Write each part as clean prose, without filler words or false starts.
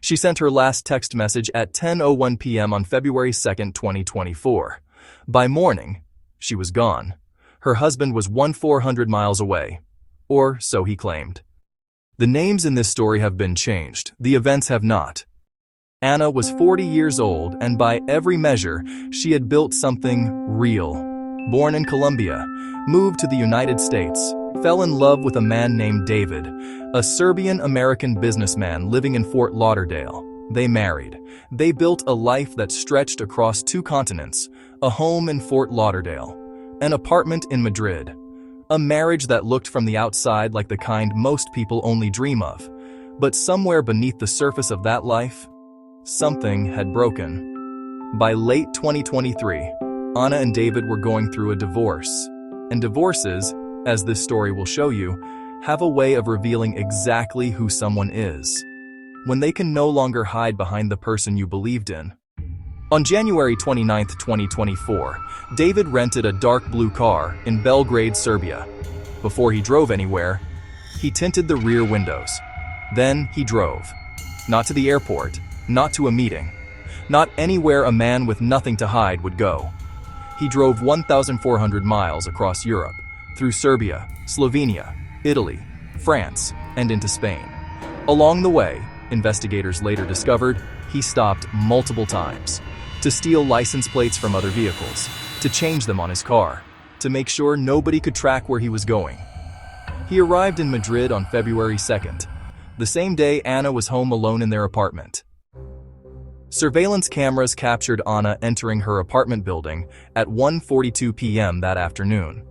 She sent her last text message at 10:01 p.m. on February 2, 2024. By morning, she was gone. Her husband was 400 miles away, or so he claimed. The names in this story have been changed, the events have not. Anna was 40 years old, and by every measure, she had built something real. Born in Colombia, moved to the United States, fell in love with a man named David, a Serbian-American businessman living in Fort Lauderdale. They married. They built a life that stretched across 2 continents, a home in Fort Lauderdale, an apartment in Madrid. A marriage that looked from the outside like the kind most people only dream of. But somewhere beneath the surface of that life, something had broken. By late 2023, Anna and David were going through a divorce. And divorces, as this story will show you, have a way of revealing exactly who someone is, when they can no longer hide behind the person you believed in. On January 29, 2024, David rented a dark blue car in Belgrade, Serbia. Before he drove anywhere, he tinted the rear windows. Then he drove. Not to the airport, not to a meeting, not anywhere a man with nothing to hide would go. He drove 1,400 miles across Europe, through Serbia, Slovenia, Italy, France, and into Spain. Along the way, investigators later discovered, he stopped multiple times to steal license plates from other vehicles, to change them on his car, to make sure nobody could track where he was going. He arrived in Madrid on February 2nd, the same day Anna was home alone in their apartment. Surveillance cameras captured Anna entering her apartment building at 1:42 p.m. that afternoon.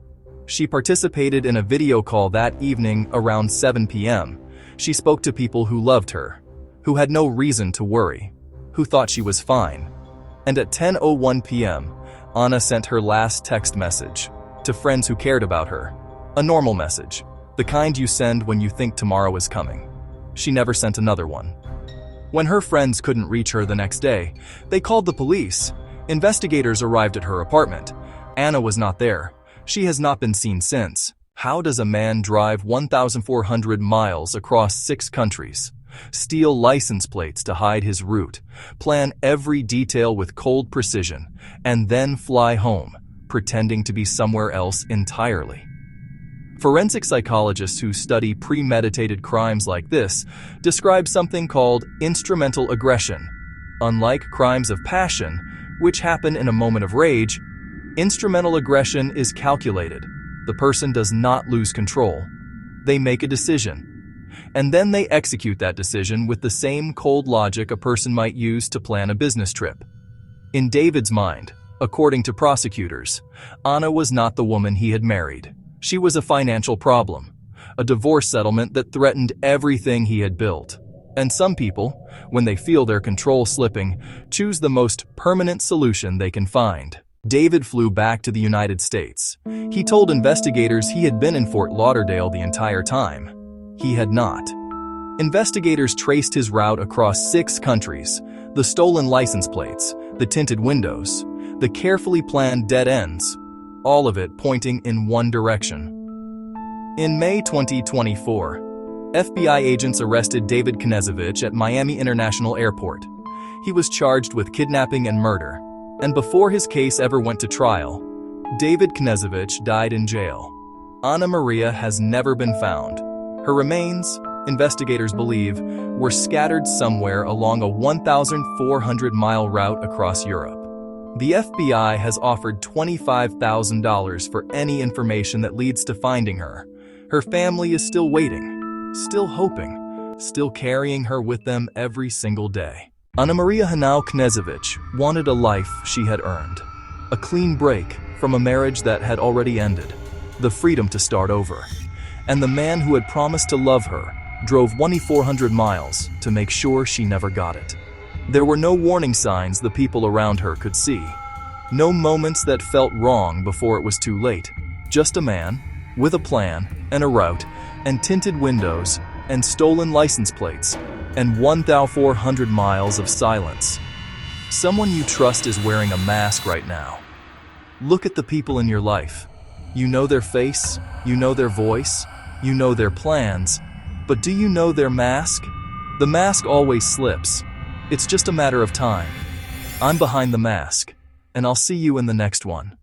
She participated in a video call that evening around 7 p.m. She spoke to people who loved her, who had no reason to worry, who thought she was fine. And at 10:01 p.m., Anna sent her last text message to friends who cared about her. A normal message, the kind you send when you think tomorrow is coming. She never sent another one. When her friends couldn't reach her the next day, they called the police. Investigators arrived at her apartment. Anna was not there. She has not been seen since. How does a man drive 1,400 miles across 6 countries, steal license plates to hide his route, plan every detail with cold precision, and then fly home, pretending to be somewhere else entirely? Forensic psychologists who study premeditated crimes like this describe something called instrumental aggression. Unlike crimes of passion, which happen in a moment of rage, instrumental aggression is calculated. The person does not lose control. They make a decision, and then they execute that decision with the same cold logic a person might use to plan a business trip. In David's mind, according to prosecutors, Anna was not the woman he had married. She was a financial problem, a divorce settlement that threatened everything he had built. And some people, when they feel their control slipping, choose the most permanent solution they can find. David flew back to the United States. He told investigators he had been in Fort Lauderdale the entire time. He had not. Investigators traced his route across 6 countries, the stolen license plates, the tinted windows, the carefully planned dead ends, all of it pointing in one direction. In May 2024, FBI agents arrested David Knezevich at Miami International Airport. He was charged with kidnapping and murder, and before his case ever went to trial, David Knezevich died in jail. Anna Maria has never been found. Her remains, investigators believe, were scattered somewhere along a 1,400-mile route across Europe. The FBI has offered $25,000 for any information that leads to finding her. Her family is still waiting, still hoping, still carrying her with them every single day. Anna Maria Hanau Knezevich wanted a life she had earned. A clean break from a marriage that had already ended. The freedom to start over. And the man who had promised to love her drove 2,400 miles to make sure she never got it. There were no warning signs the people around her could see. No moments that felt wrong before it was too late. Just a man, with a plan, and a route, and tinted windows, and stolen license plates, and 1,400 miles of silence. Someone you trust is wearing a mask right now. Look at the people in your life. You know their face, you know their voice, you know their plans, but do you know their mask? The mask always slips. It's just a matter of time. I'm behind the mask, and I'll see you in the next one.